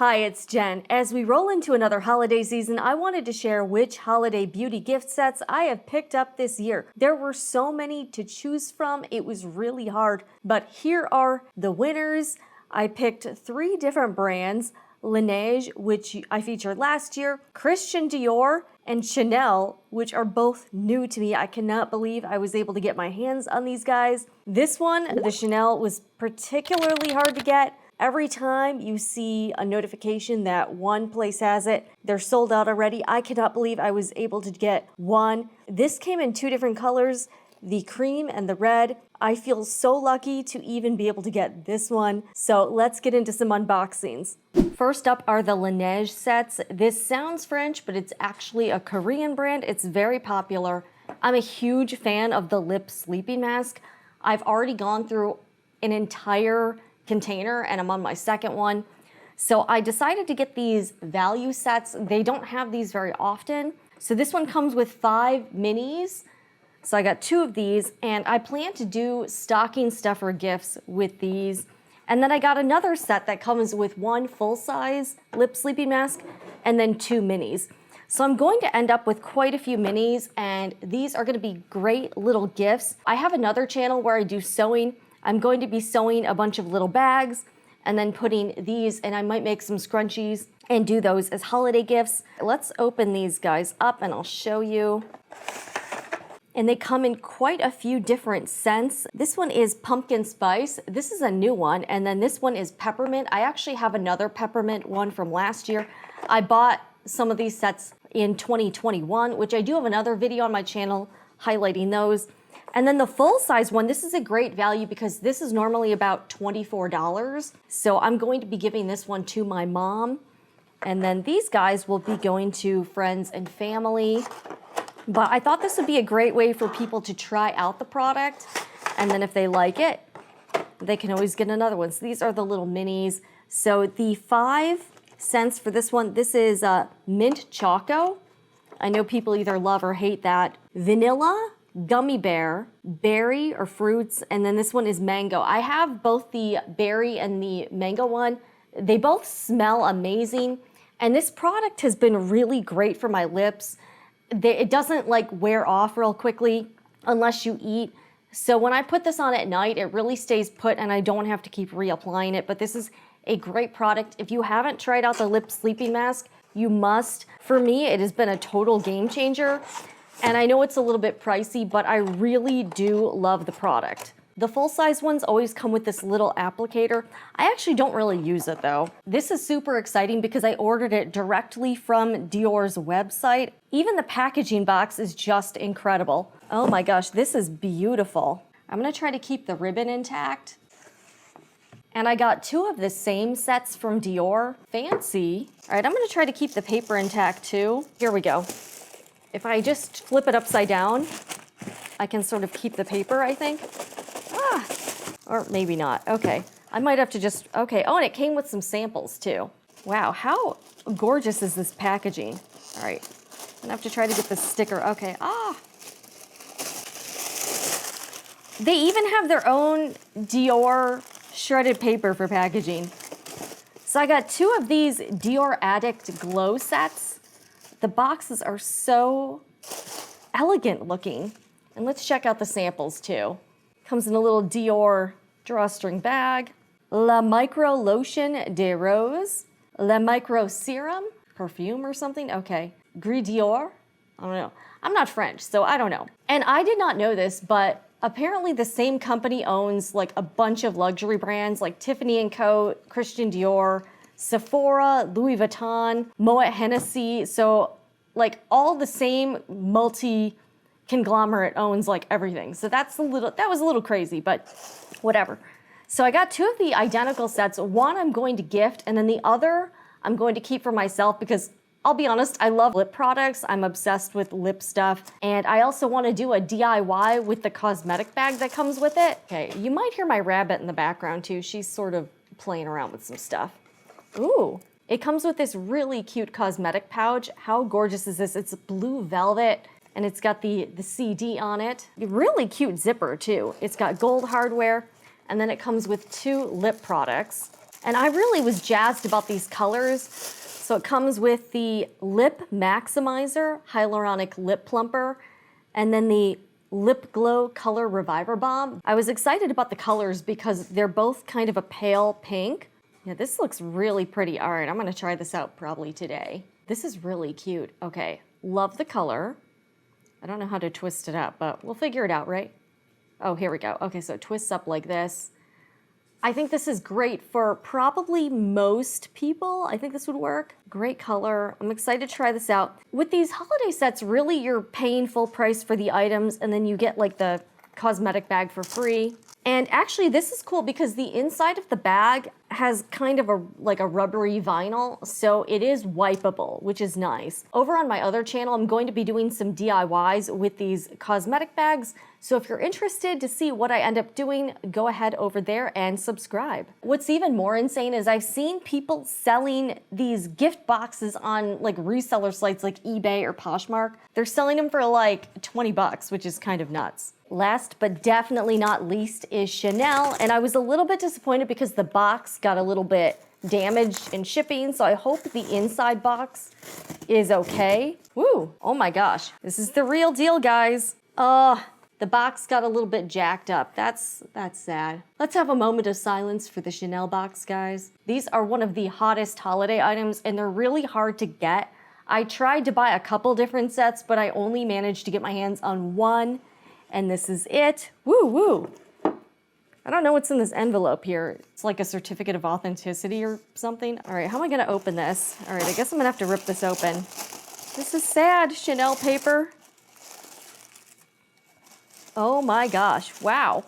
Hi, it's Jen. As we roll into another holiday season, I wanted to share which holiday beauty gift sets I have picked up this year. There were so many to choose from, it was really hard, but here are the winners. I picked 3 different brands: Laneige, which I featured last year, Christian Dior, and Chanel, which are both new to me. I cannot believe I was able to get my hands on these guys. This one, the Chanel, was particularly hard to get. Every time you see a notification that one place has it, they're sold out already. I cannot believe I was able to get one. This came in 2 different colors, the cream and the red. I feel so lucky to even be able to get this one. So let's get into some unboxings. First up are the Laneige sets. This sounds French, but it's actually a Korean brand. It's very popular. I'm a huge fan of the lip sleeping mask. I've already gone through an entire container and I'm on my second one. So I decided to get these value sets. They don't have these very often. So this one comes with 5 minis. So I got 2 of these and I plan to do stocking stuffer gifts with these. And then I got another set that comes with 1 full-size lip sleeping mask and then 2 minis. So I'm going to end up with quite a few minis and these are going to be great little gifts. I have another channel where I do sewing. I'm going to be sewing a bunch of little bags and then putting these, and I might make some scrunchies and do those as holiday gifts. Let's open these guys up and I'll show you. And they come in quite a few different scents. This one is pumpkin spice. This is a new one. And then this one is peppermint. I actually have another peppermint one from last year. I bought some of these sets in 2021, which I do have another video on my channel highlighting those. And then the full-size one, this is a great value because this is normally about $24. So I'm going to be giving this one to my mom. And then these guys will be going to friends and family. But I thought this would be a great way for people to try out the product. And then if they like it, they can always get another one. So these are the little minis. So the 5 cents for this one, this is mint choco. I know people either love or hate that. Vanilla, gummy bear, berry or fruits, and then this one is mango. I have both the berry and the mango one. They both smell amazing, and this product has been really great for my lips. It doesn't like wear off real quickly unless you eat. So when I put this on at night, it really stays put and I don't have to keep reapplying it. But this is a great product. If you haven't tried out the lip sleeping mask, you must. For me, it has been a total game changer. And I know it's a little bit pricey, but I really do love the product. The full-size ones always come with this little applicator. I actually don't really use it though. This is super exciting because I ordered it directly from Dior's website. Even the packaging box is just incredible. Oh my gosh, this is beautiful. I'm gonna try to keep the ribbon intact. And I got 2 of the same sets from Dior. Fancy. All right, I'm gonna try to keep the paper intact too. Here we go. If I just flip it upside down, I can sort of keep the paper, I think. Or maybe not. Okay. I might have to just, okay. Oh, and it came with some samples too. Wow, how gorgeous is this packaging? All right. I'm gonna have to try to get the sticker. Okay. They even have their own Dior shredded paper for packaging. So I got 2 of these Dior Addict Glow sets. The boxes are so elegant looking. And let's check out the samples too. Comes in a little Dior drawstring bag. La Micro Lotion de Rose. La Micro Serum, perfume or something. Okay. Gris Dior. I don't know. I'm not French, so I don't know. And I did not know this, but apparently the same company owns like a bunch of luxury brands like Tiffany & Co., Christian Dior, Sephora, Louis Vuitton, Moet Hennessy. So like all the same multi-conglomerate owns like everything. So that was a little crazy, but whatever. So I got 2 of the identical sets. One I'm going to gift and then the other I'm going to keep for myself because I'll be honest, I love lip products. I'm obsessed with lip stuff. And I also want to do a DIY with the cosmetic bag that comes with it. Okay, you might hear my rabbit in the background too. She's sort of playing around with some stuff. Ooh, it comes with this really cute cosmetic pouch. How gorgeous is this? It's blue velvet and it's got the CD on it. Really cute zipper too. It's got gold hardware and then it comes with 2 lip products. And I really was jazzed about these colors. So it comes with the Lip Maximizer Hyaluronic Lip Plumper, and then the Lip Glow Color Reviver Balm. I was excited about the colors because they're both kind of a pale pink. Yeah, this looks really pretty. All right, I'm gonna try this out probably today. This is really cute. Okay, love the color. I don't know how to twist it up, but we'll figure it out, right? Oh, here we go. Okay, so it twists up like this. I think this is great for probably most people. I think this would work. Great color. I'm excited to try this out. With these holiday sets, really you're paying full price for the items and then you get like the cosmetic bag for free. And actually this is cool because the inside of the bag has kind of like a rubbery vinyl, so it is wipeable, which is nice. Over on my other channel, I'm going to be doing some DIYs with these cosmetic bags, so if you're interested to see what I end up doing, go ahead over there and subscribe. What's even more insane is I've seen people selling these gift boxes on like reseller sites like eBay or Poshmark. They're selling them for like 20 bucks, which is kind of nuts. Last but definitely not least is Chanel, and I was a little bit disappointed because the box got a little bit damaged in shipping, so I hope the inside box is okay. Woo, oh my gosh, this is the real deal, guys. The box got a little bit jacked up. That's sad. Let's have a moment of silence for the Chanel box, guys. These are one of the hottest holiday items, and they're really hard to get. I tried to buy a couple different sets, but I only managed to get my hands on one. And this is it. Woo woo. I don't know what's in this envelope here. It's like a certificate of authenticity or something. All right, how am I gonna open this? All right, I guess I'm gonna have to rip this open. This is sad, Chanel paper. Oh my gosh, wow.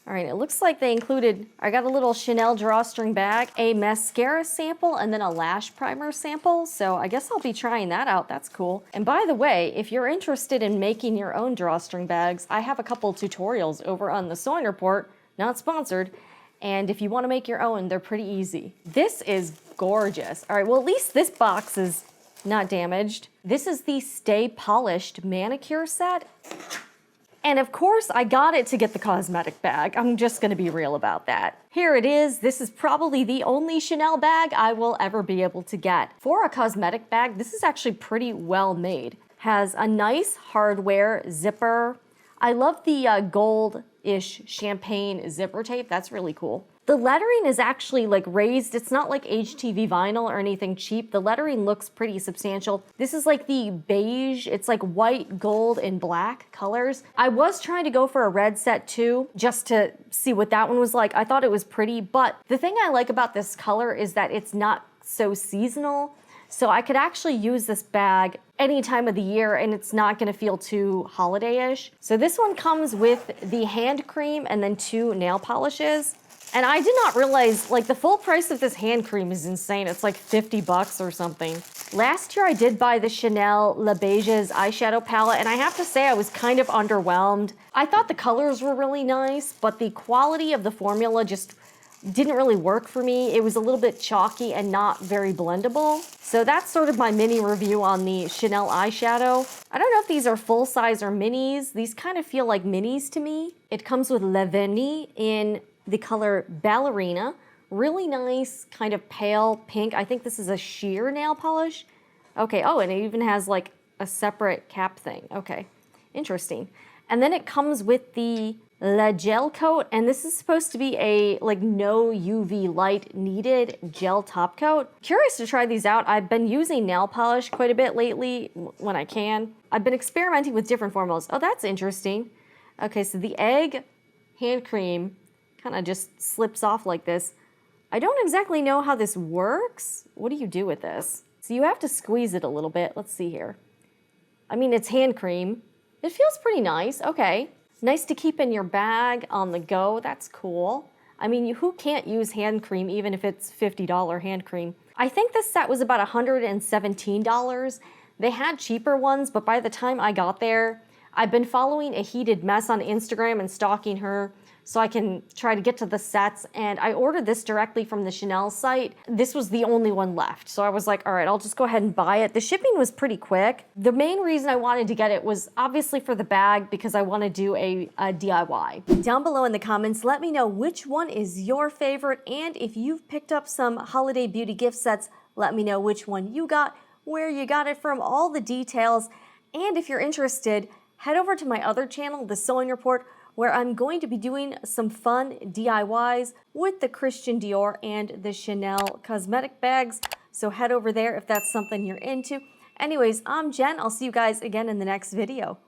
All right, it looks like they included, I got a little Chanel drawstring bag, a mascara sample, and then a lash primer sample. So I guess I'll be trying that out. That's cool. And by the way, if you're interested in making your own drawstring bags, I have a couple tutorials over on the Sewing Report, not sponsored. And if you want to make your own, they're pretty easy. This is gorgeous. All right, well, at least this box is not damaged. This is the Stay Polished manicure set. And of course, I got it to get the cosmetic bag. I'm just gonna be real about that. Here it is. This is probably the only Chanel bag I will ever be able to get. For a cosmetic bag, this is actually pretty well made. Has a nice hardware zipper. I love the gold-ish champagne zipper tape. That's really cool. The lettering is actually like raised. It's not like HTV vinyl or anything cheap. The lettering looks pretty substantial. This is like the beige. It's like white, gold, and black colors. I was trying to go for a red set too, just to see what that one was like. I thought it was pretty, but the thing I like about this color is that it's not so seasonal. So I could actually use this bag any time of the year and it's not gonna feel too holiday-ish. So this one comes with the hand cream and then 2 nail polishes. And I did not realize, like, the full price of this hand cream is insane. It's like 50 bucks or something. Last year I did buy the Chanel Les Beiges eyeshadow palette, and I have to say I was kind of underwhelmed. I thought the colors were really nice, but the quality of the formula just didn't really work for me. It was a little bit chalky and not very blendable. So that's sort of my mini review on the Chanel eyeshadow. I don't know if these are full size or minis. These kind of feel like minis to me. It comes with Le Vernis in the color Ballerina. Really nice, kind of pale pink. I think this is a sheer nail polish. Okay, oh, and it even has like a separate cap thing. Okay, interesting. And then it comes with the La Gel Coat, and this is supposed to be a like no UV light needed gel top coat. Curious to try these out. I've been using nail polish quite a bit lately when I can. I've been experimenting with different formulas. Oh, that's interesting. Okay, so the egg hand cream kind of just slips off like this. I don't exactly know how this works. What do you do with this? So you have to squeeze it a little bit. Let's see here. I mean, it's hand cream. It feels pretty nice. Okay. Nice to keep in your bag on the go. That's cool. I mean, who can't use hand cream even if it's $50 hand cream? I think this set was about $117. They had cheaper ones, but by the time I got there, I've been following A Heated Mess on Instagram and stalking her. so I can try to get to the sets. And I ordered this directly from the Chanel site. This was the only one left. So I was like, all right, I'll just go ahead and buy it. The shipping was pretty quick. The main reason I wanted to get it was obviously for the bag because I want to do a DIY. Down below in the comments, let me know which one is your favorite. And if you've picked up some holiday beauty gift sets, let me know which one you got, where you got it from, all the details. And if you're interested, head over to my other channel, The Sewing Report, where I'm going to be doing some fun DIYs with the Christian Dior and the Chanel cosmetic bags. So head over there if that's something you're into. Anyways, I'm Jen. I'll see you guys again in the next video.